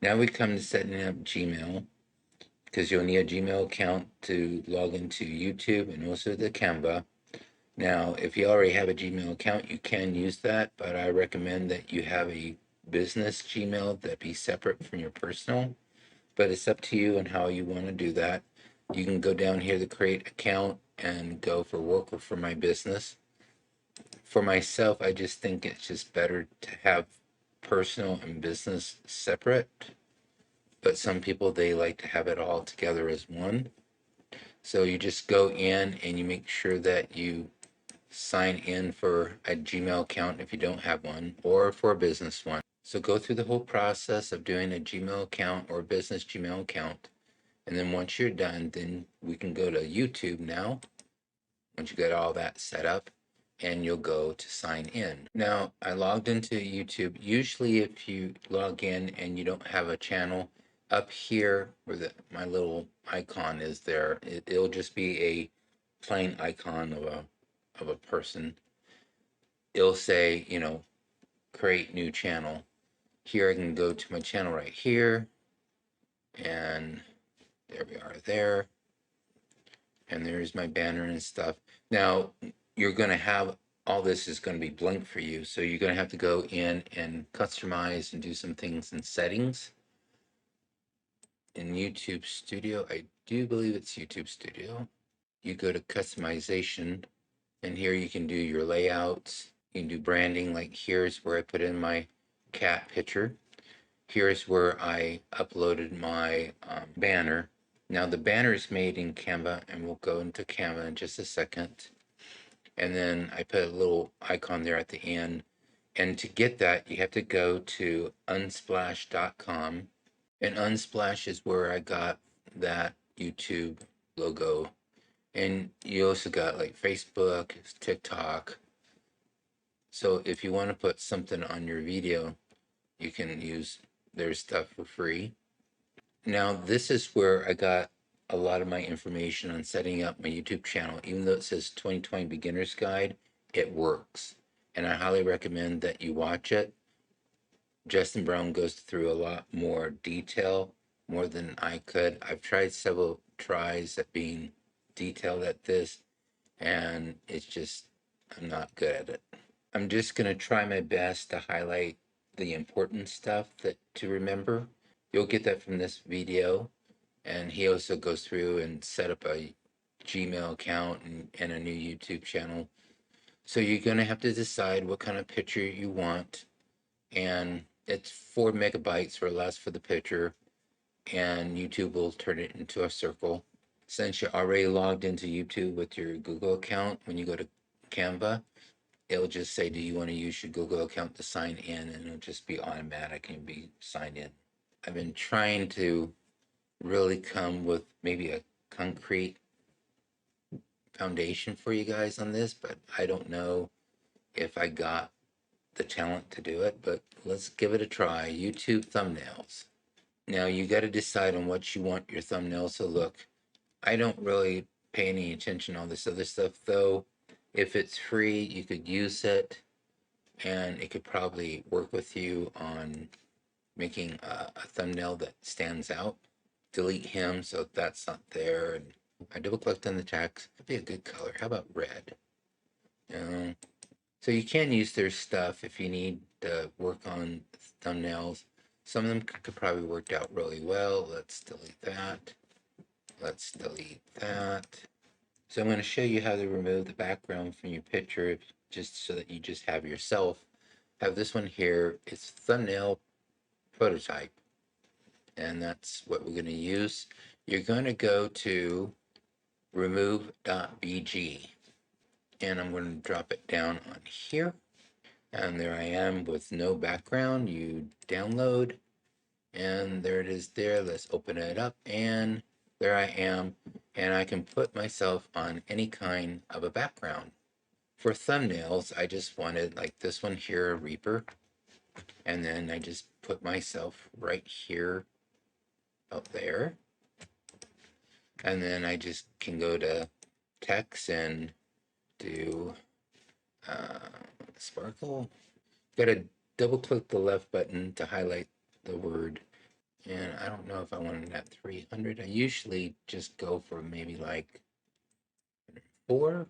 Now we come to setting up Gmail, because you'll need a Gmail account to log into YouTube and also the Canva. Now, if you already have a Gmail account, you can use that, but I recommend that you have a business Gmail that be separate from your personal. But it's up to you and how you want to do that. You can go down here to create account and go for work or for my business. For myself, I just think it's just better to have personal and business separate, but some people, they like to have it all together as one. So you just go in and you make sure that you sign in for a Gmail account if you don't have one, or for a business one. So go through the whole process of doing a Gmail account or a business Gmail account. And then once you're done, then we can go to YouTube now. Once you get all that set up, and you'll go to sign in. Now, I logged into YouTube. Usually if you log in and you don't have a channel, up here where my little icon is there, it'll just be a plain icon of a person. It'll say, create new channel. Here I can go to my channel right here, and there we are there. And there's my banner and stuff. Now, you're going to have all this is going to be blank for you. So you're going to have to go in and customize and do some things in settings. In YouTube Studio, I do believe it's YouTube Studio. You go to customization, and here you can do your layouts. You can do branding, like here's where I put in my cat picture. Here's where I uploaded my banner. Now the banner is made in Canva, and we'll go into Canva in just a second. And then I put a little icon there at the end. And to get that, you have to go to unsplash.com. And Unsplash is where I got that YouTube logo. And you also got like Facebook, TikTok. So if you want to put something on your video, you can use their stuff for free. Now, this is where I got a lot of my information on setting up my YouTube channel. Even though it says 2020 Beginner's Guide, it works. And I highly recommend that you watch it. Justin Brown goes through a lot more detail, more than I could. I've tried several tries at being detailed at this, and it's just, I'm not good at it. I'm just going to try my best to highlight the important stuff to remember. You'll get that from this video. And he also goes through and set up a Gmail account and a new YouTube channel. So you're going to have to decide what kind of picture you want. And it's 4 megabytes or less for the picture. And YouTube will turn it into a circle. Since you're already logged into YouTube with your Google account, when you go to Canva, it'll just say, do you want to use your Google account to sign in? And it'll just be automatic and be signed in. I've been trying to really come with maybe a concrete foundation for you guys on this, but I don't know if I got the talent to do it, but let's give it a try. YouTube thumbnails. Now you got to decide on what you want your thumbnails to look. I don't really pay any attention to all this other stuff, though. If it's free, you could use it, and it could probably work with you on making a thumbnail that stands out. Delete him so that's not there. And I double clicked on the text. That'd be a good color. How about red? So you can use their stuff if you need to work on thumbnails. Some of them could probably work out really well. Let's delete that. Let's delete that. So I'm going to show you how to remove the background from your picture, just so that you just have yourself. Have this one here. It's thumbnail prototype. And that's what we're going to use. You're going to go to remove.bg, and I'm going to drop it down on here, and there I am with no background. You download, and there it is there. Let's open it up, and there I am, and I can put myself on any kind of a background. For thumbnails, I just wanted like this one here, a Reaper, and then I just put myself right here up there. And then I just can go to text and do sparkle. Got to double click the left button to highlight the word. I don't know if I wanted that 300. I usually just go for maybe like 4.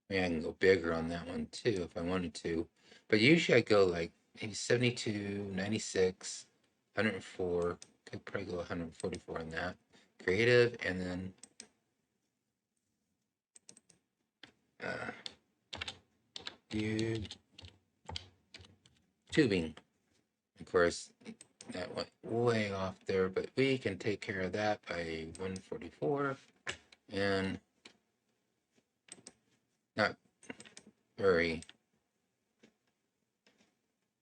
Maybe I can go bigger on that one too if I wanted to. But usually I go like maybe 72, 96, 104. Could probably go 144 on that. Creative, and then tubing. Of course, that went way off there, but we can take care of that by 144, and not very,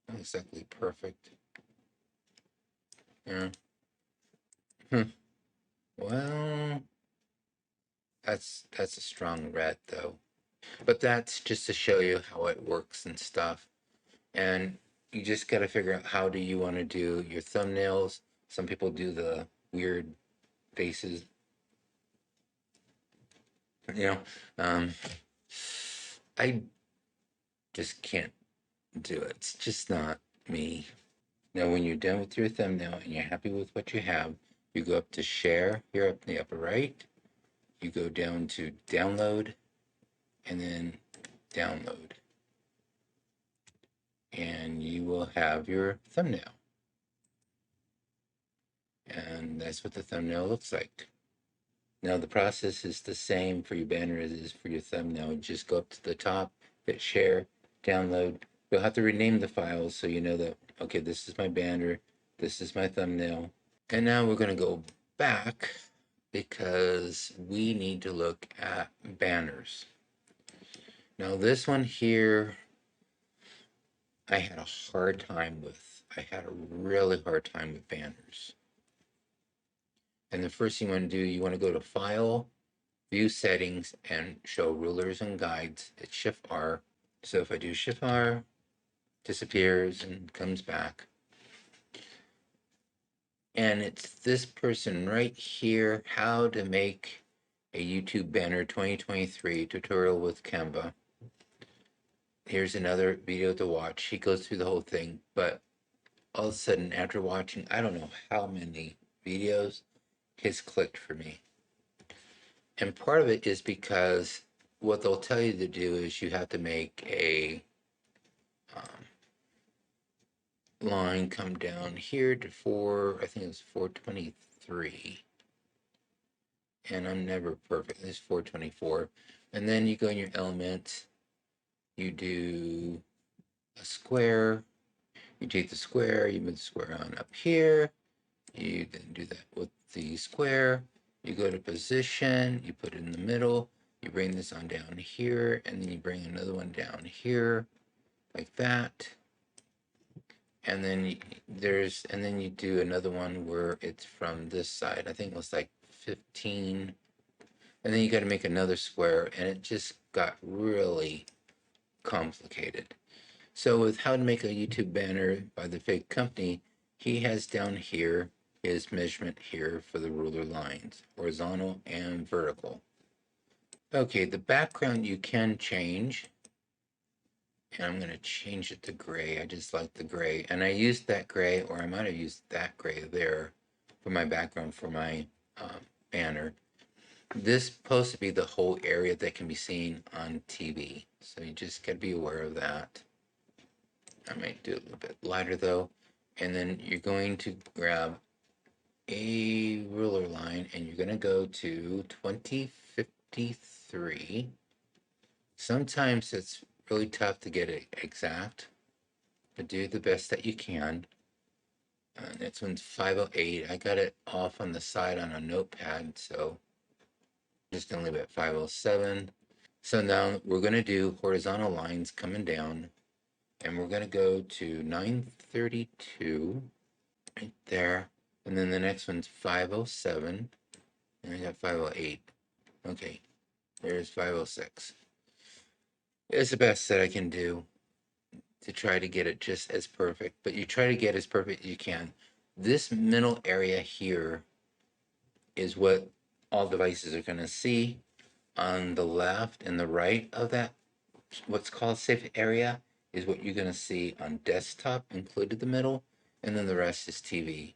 not exactly perfect. Yeah. Well, that's a strong red though. But that's just to show you how it works and stuff. And you just got to figure out how do you want to do your thumbnails. Some people do the weird faces, you know. I just can't do it. It's just not me. Now, when you're done with your thumbnail and you're happy with what you have, you go up to share here up in the upper right. You go down to download and then download. And you will have your thumbnail. And that's what the thumbnail looks like. Now the process is the same for your banner as it is for your thumbnail. Just go up to the top, hit share, download. You'll have to rename the files so you know that, okay, this is my banner, this is my thumbnail. And now we're going to go back because we need to look at banners. Now this one here, I had a hard time with. I had a really hard time with banners. And the first thing you want to do, you want to go to File, View Settings, and Show Rulers and Guides. It's Shift R. So if I do Shift R, disappears and comes back. And it's this person right here, How to Make a YouTube Banner 2023 Tutorial with Canva. Here's another video to watch. He goes through the whole thing, but all of a sudden, after watching, I don't know how many videos, his clicked for me. And part of it is because what they'll tell you to do is you have to make a line come down here to I think it's 423. And I'm never perfect. It's 424. And then you go in your elements, you do a square, you take the square, you move the square on up here, you then do that with the square, you go to position, you put it in the middle, you bring this on down here, and then you bring another one down here, like that. And then you do another one where it's from this side. I think it was like 15. And then you got to make another square, and it just got really complicated. So with How to Make a YouTube Banner by the Fake Company, he has down here his measurement here for the ruler lines, horizontal and vertical. Okay, the background you can change. And I'm going to change it to gray. I just like the gray. And I used that gray, or I might have used that gray there for my background for my banner. This is supposed to be the whole area that can be seen on TV. So you just got to be aware of that. I might do it a little bit lighter though. And then you're going to grab a ruler line and you're going to go to 2053. Sometimes it's really tough to get it exact, but do the best that you can. Next one's 508. I got it off on the side on a notepad, so I'm just gonna leave it at 507. So now we're gonna do horizontal lines coming down, and we're gonna go to 932 right there, and then the next one's 507, and I got 508. Okay, there's 506. It's the best that I can do to try to get it just as perfect, but you try to get as perfect as you can. This middle area here is what all devices are going to see. On the left and the right of that, what's called safe area, is what you're going to see on desktop, included the middle, and then the rest is TV.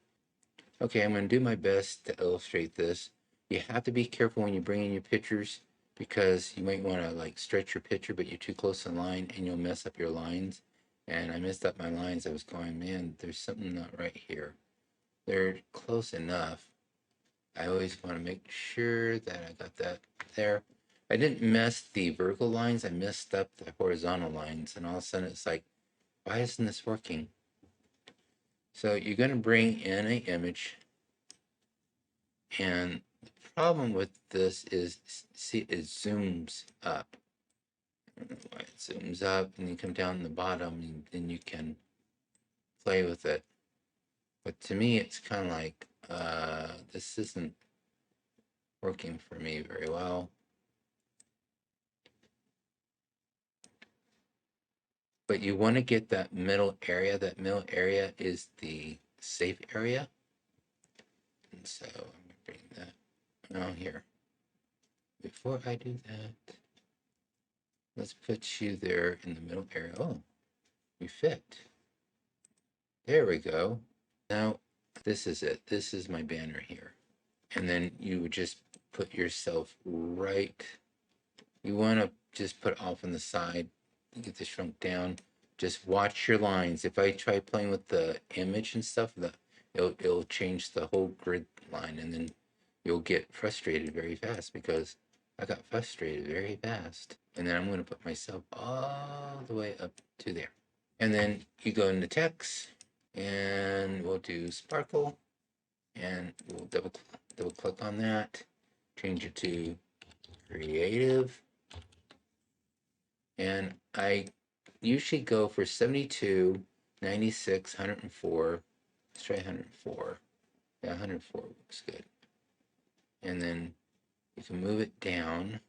Okay, I'm going to do my best to illustrate this. You have to be careful when you bring in your pictures because you might want to like stretch your picture, but you're too close to the line and you'll mess up your lines. And I messed up my lines. I was going, man, there's something not right here. They're close enough. I always want to make sure that I got that there. I didn't mess the vertical lines. I messed up the horizontal lines. And all of a sudden it's like, why isn't this working? So you're going to bring in an image, and the problem with this is, see, it zooms up. I don't know why it zooms up, and you come down the bottom, and then you can play with it. But to me, it's kind of like, this isn't working for me very well. But you want to get that middle area. That middle area is the safe area. And so I'm going to bring that down here. Before I do that, let's put you there in the middle area. Oh, you fit. There we go. Now, this is it. This is my banner here. And then you would just put yourself right. You want to just put off on the side, get this shrunk down. Just watch your lines. If I try playing with the image and stuff, it'll change the whole grid line, and then you'll get frustrated very fast because I got frustrated very fast. And then I'm going to put myself all the way up to there. And then you go into text, and we'll do sparkle, and we'll double click on that, change it to creative. And I usually go for 72, 96, 104. Let's try 104. Yeah, 104 looks good. And then you can move it down.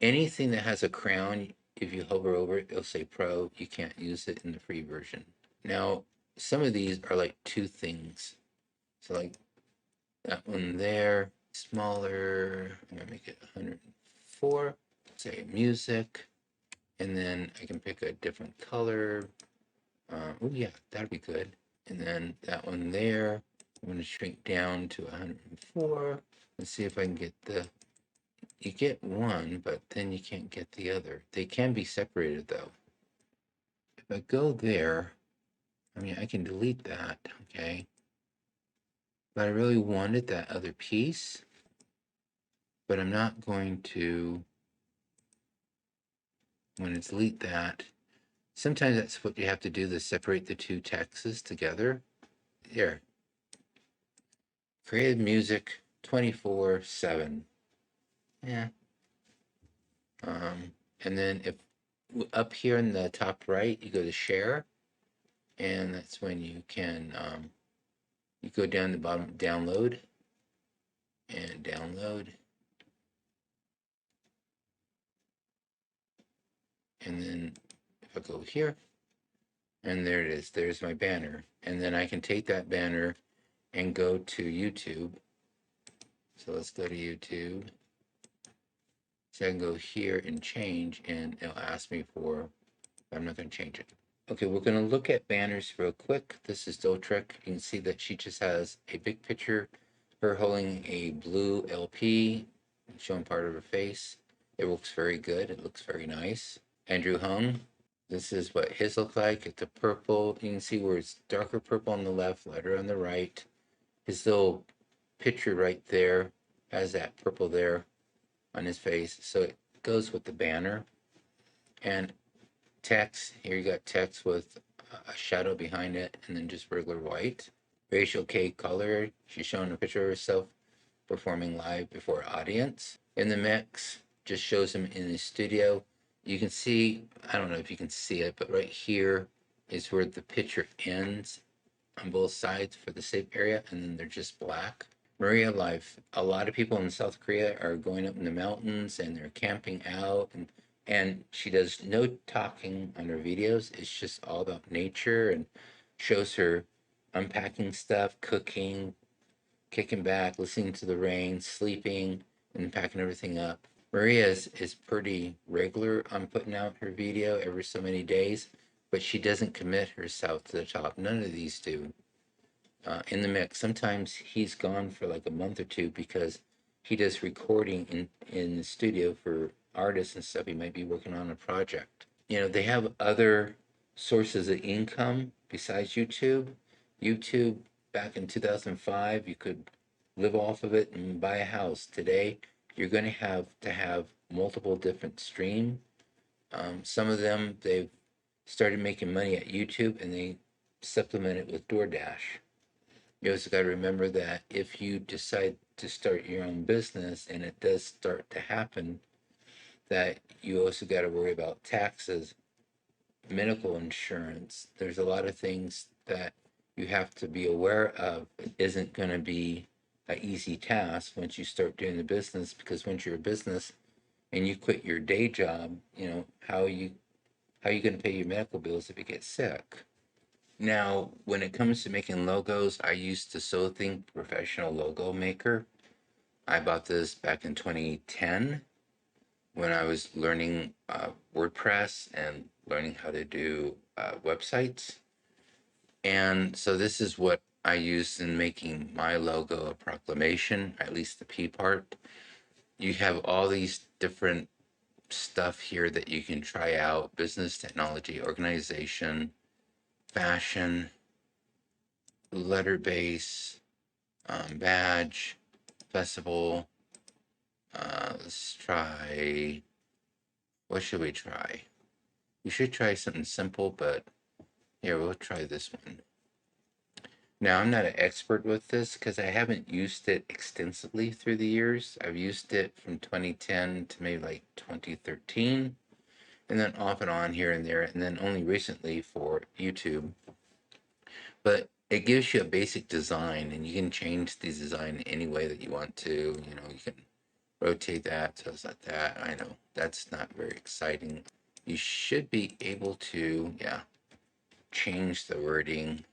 Anything that has a crown, if you hover over it, it'll say Pro. You can't use it in the free version. Now, some of these are like two things. So like that one there, smaller. I'm gonna make it 104. Say music. And then I can pick a different color. Oh yeah, that'd be good. And then that one there, I'm going to shrink down to 104. Let's see if I can get you get one, but then you can't get the other. They can be separated though. If I go there, I mean, I can delete that, okay? But I really wanted that other piece, but I'm not going to, I'm going to delete that. Sometimes that's what you have to do, to separate the two texts together. Here, creative music 24/7. Yeah. And then if up here in the top right, you go to share, and that's when you can, you go down the bottom, download, and download. And then if I go here, and there it is, there's my banner. And then I can take that banner and go to YouTube. So let's go to YouTube. So I can go here and change, and it'll ask me for, I'm not going to change it. Okay, we're going to look at banners real quick. This is SoThink. You can see that she just has a big picture, her holding a blue LP, showing part of her face. It looks very good. It looks very nice. Andrew Hung. This is what his look like. It's a purple. You can see where it's darker purple on the left, lighter on the right. His little picture right there has that purple there on his face. So it goes with the banner. And text, here you got text with a shadow behind it, and then just regular white. Rachel K. Color, she's showing a picture of herself performing live before an audience. In the mix, just shows him in his studio. You can see, I don't know if you can see it, but right here is where the picture ends on both sides for the safe area, and then they're just black. Maria Life, a lot of people in South Korea are going up in the mountains and they're camping out, and she does no talking on her videos. It's just all about nature, and shows her unpacking stuff, cooking, kicking back, listening to the rain, sleeping, and packing everything up. Maria is pretty regular on putting out her video every so many days, but she doesn't commit herself to the top. None of these do in the mix. Sometimes he's gone for like a month or two because he does recording in the studio for artists and stuff. He might be working on a project. You know, they have other sources of income besides YouTube. YouTube, back in 2005, you could live off of it and buy a house. Today, you're going to have multiple different stream. Some of them, they've started making money at YouTube and they supplement it with DoorDash. You also got to remember that if you decide to start your own business and it does start to happen, that you also got to worry about taxes, medical insurance. There's a lot of things that you have to be aware of. It isn't going to be an easy task once you start doing the business, because once you're a business and you quit your day job, you know, how are you going to pay your medical bills if you get sick? Now, when it comes to making logos, I used the SoThink Professional Logo Maker. I bought this back in 2010 when I was learning WordPress and learning how to do websites. And so this is what I used in making my logo a proclamation, at least the P part. You have all these different stuff here that you can try out: business, technology, organization, fashion, letter base, badge, festival. Let's try, what should we try? We should try something simple, but here, we'll try this one. Now, I'm not an expert with this because I haven't used it extensively through the years. I've used it from 2010 to maybe like 2013, and then off and on here and there, and then only recently for YouTube. But it gives you a basic design, and you can change the design any way that you want to. You know, you can rotate that so it's like that. I know that's not very exciting. You should be able to, yeah, change the wording.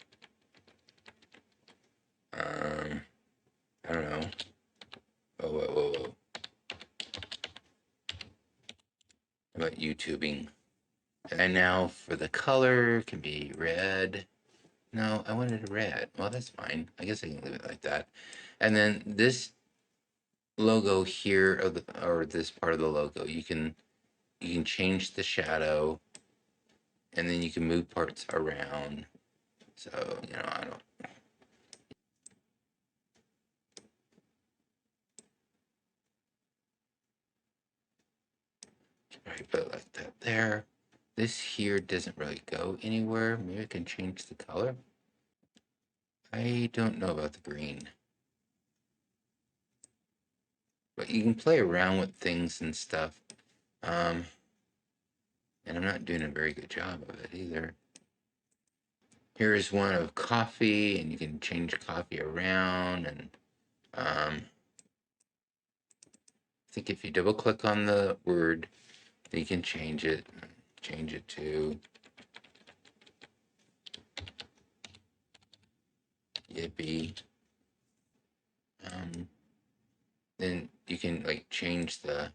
I don't know. Oh, whoa, whoa, whoa. How about YouTubing? And now for the color, it can be red. No, I wanted a red. Well, that's fine. I guess I can leave it like that. And then this logo here, or this part of the logo, you can change the shadow, and then you can move parts around. So, you know, I don't. Probably put it like that there. This here doesn't really go anywhere. Maybe I can change the color. I don't know about the green. But you can play around with things and stuff. And I'm not doing a very good job of it either. Here is one of coffee, and you can change coffee around. And I think if you double click on the word, you can change it. Change it to yippee. Then you can like change the.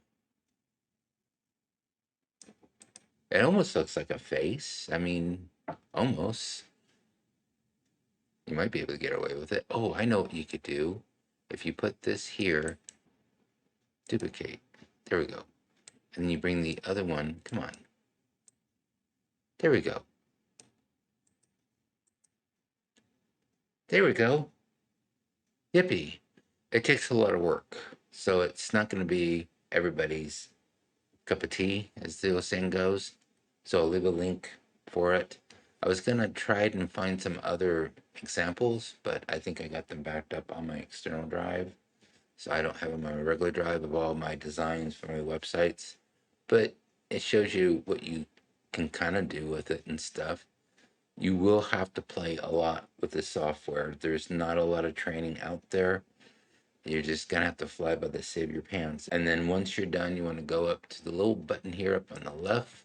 It almost looks like a face. I mean, almost. You might be able to get away with it. Oh, I know what you could do. If you put this here, duplicate. There we go. And then you bring the other one. Come on. There we go. There we go. Yippee. It takes a lot of work. So it's not going to be everybody's cup of tea, as the old saying goes. So I'll leave a link for it. I was going to try it and find some other examples, but I think I got them backed up on my external drive. So I don't have them on my regular drive of all my designs for my websites. But it shows you what you can kind of do with it and stuff. You will have to play a lot with the software. There's not a lot of training out there. You're just gonna have to fly by the seat of your pants. And then once you're done, you want to go up to the little button here up on the left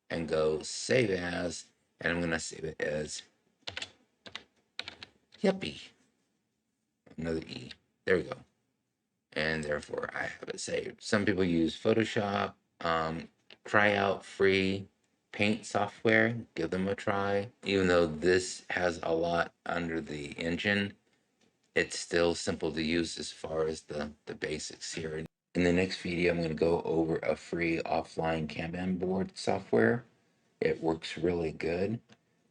and go save as, and I'm gonna save it as Yippee. Another E. There we go. And therefore I have it saved. Some people use Photoshop. Try out free, Paint software, give them a try. Even though this has a lot under the engine, it's still simple to use as far as the basics here. In the next video, I'm going to go over a free offline Kanban board software. It works really good.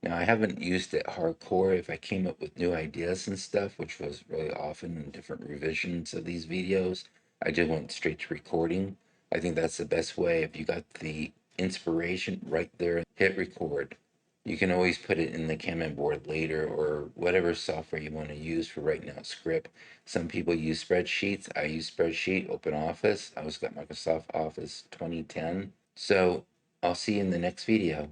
Now, I haven't used it hardcore if I came up with new ideas and stuff, which was really often in different revisions of these videos. I just went straight to recording. I think that's the best way. If you got the inspiration right there, hit record. You can always put it in the Kanban board later or whatever software you want to use for writing out script. Some people use spreadsheets. I use spreadsheet, Open Office. I also got Microsoft Office 2010. So I'll see you in the next video.